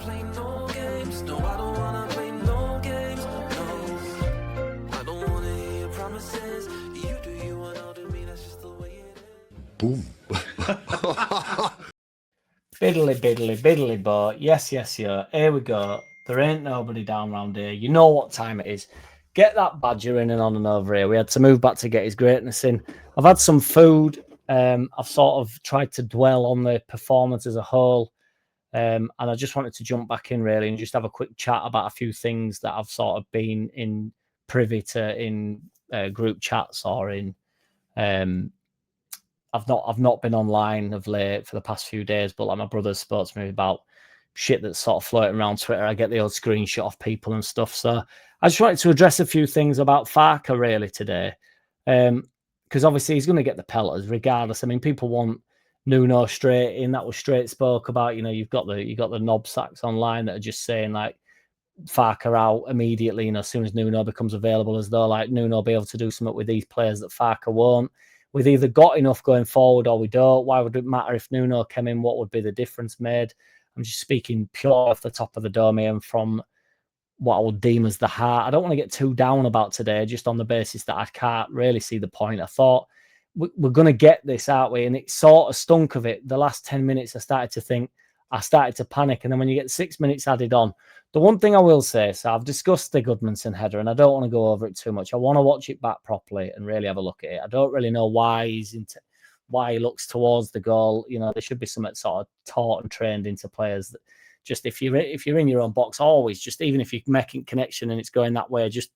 play no games. No, I don't wanna play no games. No, I don't wanna hear your promises. You do you and I'll do me. That's just the way it is. Boom. Biddly but yes, yeah. Here we go. There ain't nobody down round here. You know what time it is. Get that badger in and on and over here. We had to move back to get his greatness in. I've had some food. I've sort of tried to dwell on the performance as a whole. And I just wanted to jump back in really and just have a quick chat about a few things that I've sort of been in privy to in group chats or in I've not been online of late for the past few days, but like my brother's spoke to me about shit that's sort of floating around Twitter. I get the old screenshot of people and stuff. So I just wanted to address a few things about Farke really today. Because obviously he's going to get the pelters regardless. I mean, people want Nuno straight in. That was straight spoke about. You know, you've got the knob sacks online that are just saying like Farke out immediately, you know, as soon as Nuno becomes available, as though like Nuno will be able to do something with these players that Farke won't. We've either got enough going forward or we don't. Why would it matter if Nuno came in? What would be the difference made? I'm just speaking pure off the top of the dome here and from what I would deem as the heart. I don't want to get too down about today, just on the basis that I can't really see the point. I thought we're going to get this, aren't we? And it sort of stunk of it. The last 10 minutes, I started to panic. And then when you get 6 minutes added on, the one thing I will say, so I've discussed the Goodmanson header and I don't want to go over it too much. I want to watch it back properly and really have a look at it. I don't really know why he looks towards the goal. You know, there should be something sort of taught and trained into players that just if you're in your own box, always just even if you're making connection and it's going that way, just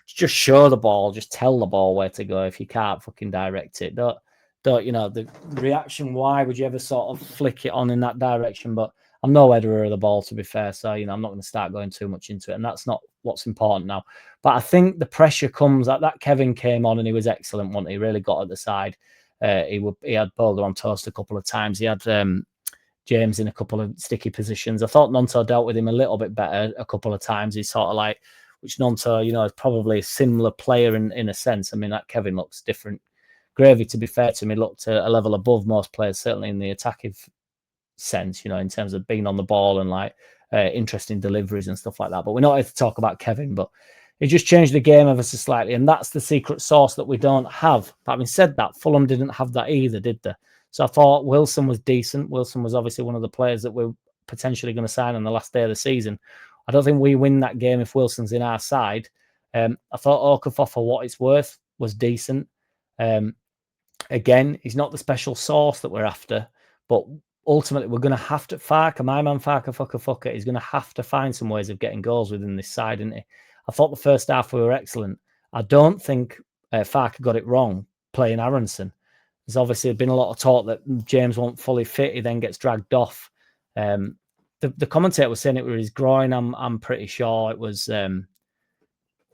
show the ball, just tell the ball where to go if you can't fucking direct it. Don't you know the reaction? Why would you ever sort of flick it on in that direction? But I'm no header of the ball, to be fair. So, you know, I'm not going to start going too much into it. And that's not what's important now. But I think the pressure comes that Kevin came on and he was excellent, wasn't he? He really got at the side. He had Boulder on toast a couple of times. He had James in a couple of sticky positions. I thought Nonto dealt with him a little bit better a couple of times. He's sort of like, which Nonto, you know, is probably a similar player in a sense. I mean, that Kevin looks different. Gravy, to be fair to me, looked a level above most players, certainly in the attacking sense, you know, in terms of being on the ball and like interesting deliveries and stuff like that. But we're not here to talk about Kevin, but it just changed the game ever so slightly. And that's the secret sauce that we don't have. But having said that, Fulham didn't have that either, did they? So I thought Wilson was decent. Wilson was obviously one of the players that we're potentially going to sign on the last day of the season. I don't think we win that game if Wilson's in our side. I thought Okafor, for what it's worth, was decent. Again, he's not the special sauce that we're after, but ultimately we're going to have to Farke, my man Farke, he's going to have to find some ways of getting goals within this side, isn't he? I thought the first half we were excellent. I don't think Farke got it wrong playing Aronson. There's obviously been a lot of talk that James won't fully fit. He then gets dragged off. The commentator was saying it was his groin. I'm pretty sure it was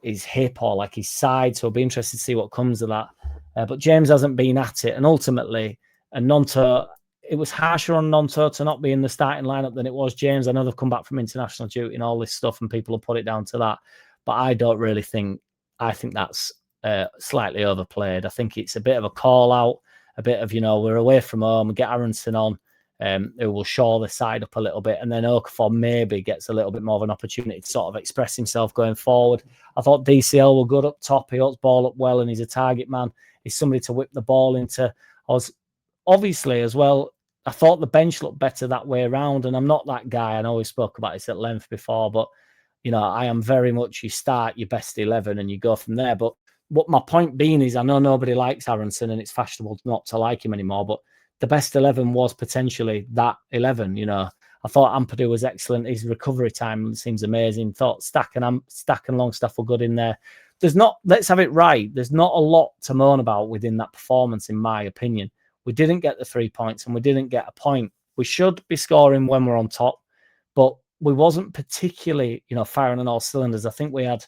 his hip or like his side. So I'll be interested to see what comes of that. But James hasn't been at it. And ultimately, Nonto, it was harsher on Nonto to not be in the starting lineup than it was James. I know they've come back from international duty and all this stuff and people will put it down to that. But I don't really think, I think that's slightly overplayed. I think it's a bit of a call out, a bit of, you know, we're away from home, get Aronson on, who will shore the side up a little bit. And then Okafor maybe gets a little bit more of an opportunity to sort of express himself going forward. I thought DCL were good up top. He holds ball up well and he's a target man. He's somebody to whip the ball into. I was obviously as well, I thought the bench looked better that way around. And I'm not that guy. I know we spoke about this at length before, but, you know, I am very much you start your best 11 and you go from there. But what my point being is, I know nobody likes Aronson and it's fashionable not to like him anymore, but the best 11 was potentially that 11, you know. I thought Ampadu was excellent. His recovery time seems amazing. Thought Stack and Longstaff were good in there. Let's have it right. There's not a lot to moan about within that performance, in my opinion. We didn't get the 3 points and we didn't get a point. We should be scoring when we're on top, but we wasn't particularly, you know, firing on all cylinders. I think we had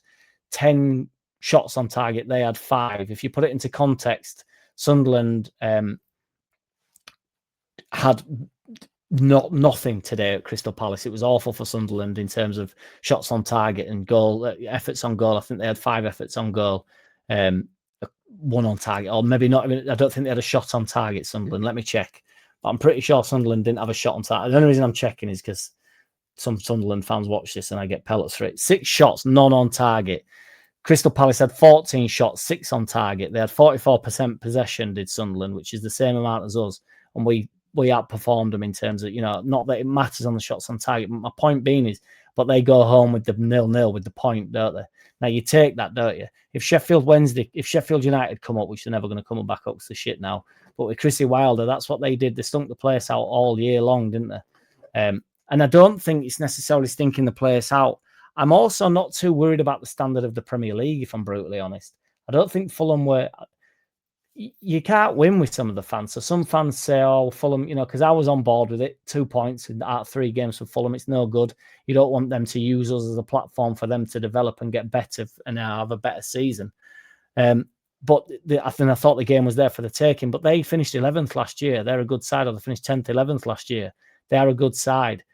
10 shots on target. They had 5. If you put it into context, Sunderland had nothing today at Crystal Palace. It was awful for Sunderland in terms of shots on target and goal efforts on goal. I think they had 5 efforts on goal, 1 on target, or maybe not even. I don't think they had a shot on target. Sunderland. Let me check, but I'm pretty sure Sunderland didn't have a shot on target. The only reason I'm checking is because some Sunderland fans watch this and I get pellets for it. 6 shots, none on target. Crystal Palace had 14 shots, 6 on target. They had 44% possession, did Sunderland, which is the same amount as us. And we outperformed them in terms of, not that it matters on the shots on target. But my point being is, but they go home with the 0-0 with the point, don't they? Now you take that, don't you? If Sheffield United come up, which they're never going to come back up because they're shit now, but with Chrissy Wilder, that's what they did. They stunk the place out all year long, didn't they? And I don't think it's necessarily stinking the place out. I'm also not too worried about the standard of the Premier League, if I'm brutally honest. I don't think Fulham were... You can't win with some of the fans. So some fans say, oh, Fulham, because I was on board with it. 2 points out of 3 games for Fulham. It's no good. You don't want them to use us as a platform for them to develop and get better and have a better season. But I thought the game was there for the taking. But they finished 11th last year. They're a good side. Or they finished 10th, 11th last year. They are a good side.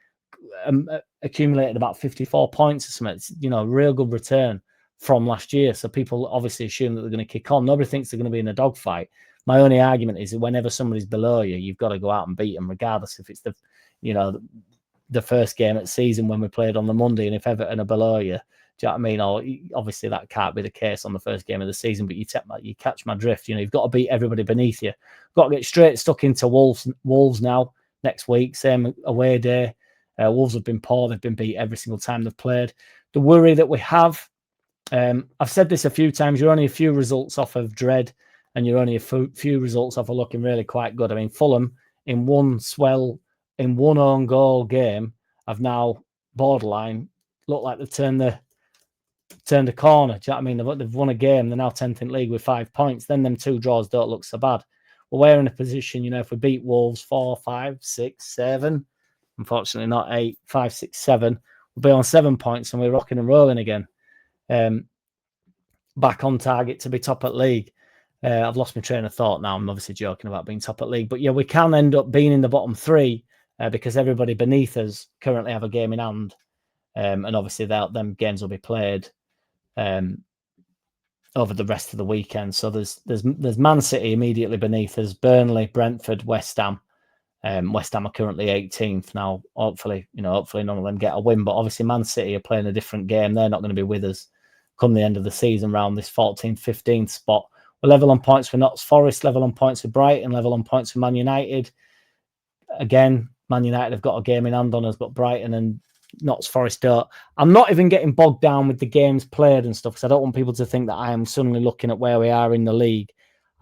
Accumulated about 54 points or something. It's, real good return from last year. So people obviously assume that they're going to kick on. Nobody thinks they're going to be in a dogfight. My only argument is that whenever somebody's below you, you've got to go out and beat them, regardless if it's the first game of the season when we played on the Monday, and if Everton are below you. Do you know what I mean? Or obviously that can't be the case on the first game of the season, but you catch my drift. You've got to beat everybody beneath you. Got to get straight stuck into Wolves now next week. Same away day. Wolves have been poor. They've been beat every single time they've played. The worry that we have, I've said this a few times, you're only a few results off of dread, and you're only a few results off of looking really quite good. I mean, Fulham in one own goal game have now borderline look like they've turned the corner. Do you know what I mean? They've won a game. They're now 10th in league with 5 points. Then them 2 draws don't look so bad. Well, we're in a position, if we beat Wolves 4, 5, 6, 7, unfortunately not 8, 5, 6, 7, we'll be on 7 points and we're rocking and rolling again. Back on target to be top at league. I've lost my train of thought now. I'm obviously joking about being top at league. But yeah, we can end up being in the bottom 3 because everybody beneath us currently have a game in hand. And obviously them games will be played over the rest of the weekend. So there's Man City immediately beneath us, Burnley, Brentford, West Ham. West Ham are currently 18th now. Hopefully none of them get a win. But obviously Man City are playing a different game. They're not going to be with us come the end of the season around this 14th, 15th spot. We're level on points with Notts Forest, level on points with Brighton, level on points with Man United. Again, Man United have got a game in hand on us, but Brighton and Notts Forest don't. I'm not even getting bogged down with the games played and stuff because I don't want people to think that I am suddenly looking at where we are in the league.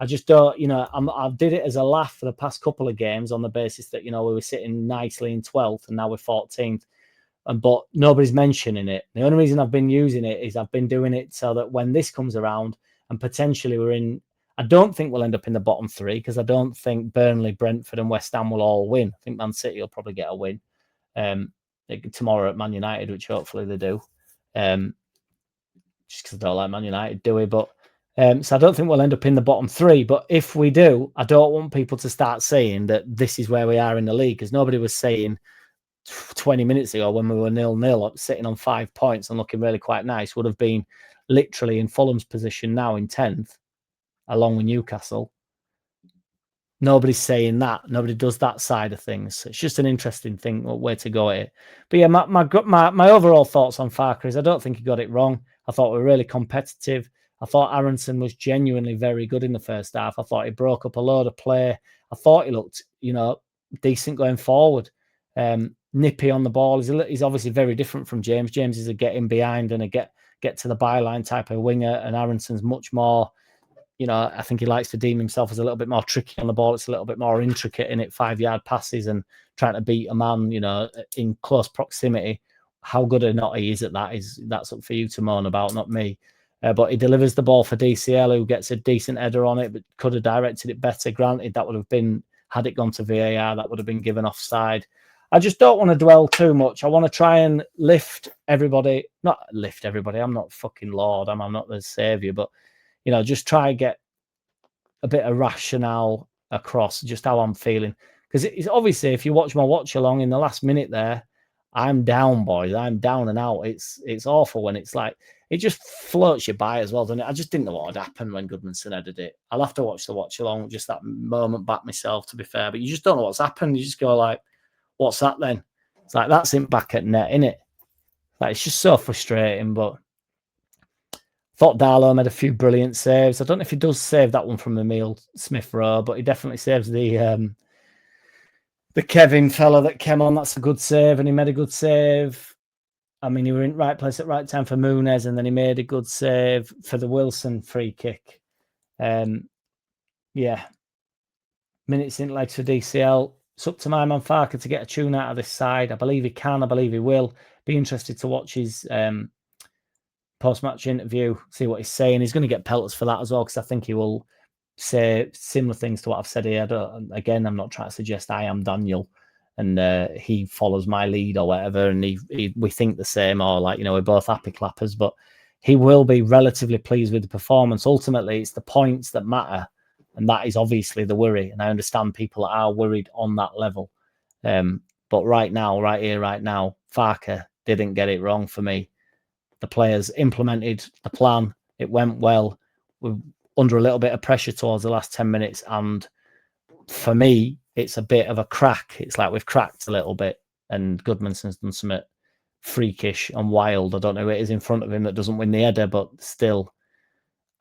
I just don't, I did it as a laugh for the past couple of games on the basis that, we were sitting nicely in 12th and now we're 14th. But nobody's mentioning it. The only reason I've been using it is I've been doing it so that when this comes around and potentially we're in, I don't think we'll end up in the bottom 3 because I don't think Burnley, Brentford and West Ham will all win. I think Man City will probably get a win tomorrow at Man United, which hopefully they do. Just because I don't like Man United, do we? But so I don't think we'll end up in the bottom 3. But if we do, I don't want people to start saying that this is where we are in the league because nobody was saying 20 minutes ago when we were 0-0, sitting on 5 points and looking really quite nice, would have been literally in Fulham's position now in 10th, along with Newcastle. Nobody's saying that. Nobody does that side of things. It's just an interesting thing, way to go at it. But yeah, my overall thoughts on Farke is I don't think he got it wrong. I thought we were really competitive. I thought Aronson was genuinely very good in the first half. I thought he broke up a load of play. I thought he looked, decent going forward. Nippy on the ball. He's obviously very different from James. James is a get in behind and a get to the byline type of winger, and Aronson's much more, I think he likes to deem himself as a little bit more tricky on the ball. It's a little bit more intricate in it, 5-yard passes and trying to beat a man, in close proximity. How good or not he is at that's up for you to moan about, not me. But he delivers the ball for DCL, who gets a decent header on it, but could have directed it better. Granted, that would have been, had it gone to VAR, that would have been given offside. I just don't want to dwell too much. I want to try and lift everybody. Not lift everybody. I'm not fucking Lord. I'm not the saviour. But, just try and get a bit of rationale across just how I'm feeling. Because it's obviously, if you watch my watch along in the last minute there, I'm down, boys. I'm down and out. It's awful when it's like, it just floats you by as well, doesn't it? I just didn't know what would happen when Goodmanson headed it. I'll have to watch the watch along, just that moment back myself, to be fair. But you just don't know what's happened. You just go like, what's that then? It's like, that's him back at net, innit? Like, it's just so frustrating, but thought Darlow made a few brilliant saves. I don't know if he does save that one from Emile Smith Rowe, but he definitely saves the Kevin fella that came on. That's a good save, and he made a good save. I mean, he were in right place at right time for Muniz, and then he made a good save for the Wilson free kick. Yeah. Minutes in legs for DCL. It's up to my man Farke to get a tune out of this side. I believe he can. I believe he will. Be interested to watch his post-match interview, see what he's saying. He's going to get pelters for that as well, because I think he will say similar things to what I've said here. Again, I'm not trying to suggest I am Daniel and he follows my lead or whatever, and we think the same, or like, we're both happy clappers, but he will be relatively pleased with the performance. Ultimately, it's the points that matter, and that is obviously the worry, and I understand people are worried on that level. But right now, Farke didn't get it wrong for me. The players implemented the plan. It went well. We're under a little bit of pressure towards the last 10 minutes. And for me, it's a bit of a crack. It's like we've cracked a little bit, and Goodmanson's done something freakish and wild. I don't know who it is in front of him that doesn't win the header, but still,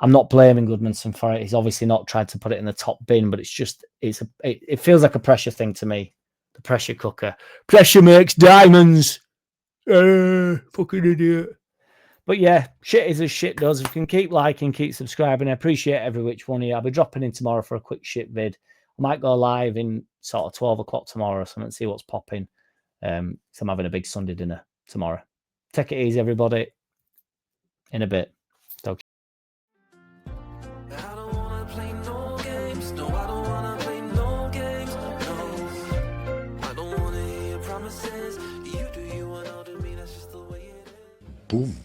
I'm not blaming Goodmanson for it. He's obviously not tried to put it in the top bin, but it feels like a pressure thing to me. The pressure cooker. Pressure makes diamonds. Fucking idiot. But yeah, shit is as shit does. If you can keep liking, keep subscribing, I appreciate every which one of you. I'll be dropping in tomorrow for a quick shit vid. I might go live in sort of 12 o'clock tomorrow or something, see what's popping. So I'm having a big Sunday dinner tomorrow. Take it easy, everybody. In a bit. Talk. I don't wanna play no games. No, I don't wanna play no games. No, I don't wanna hear your promises. You do you and I'll do me. That's just the way it is. Boom.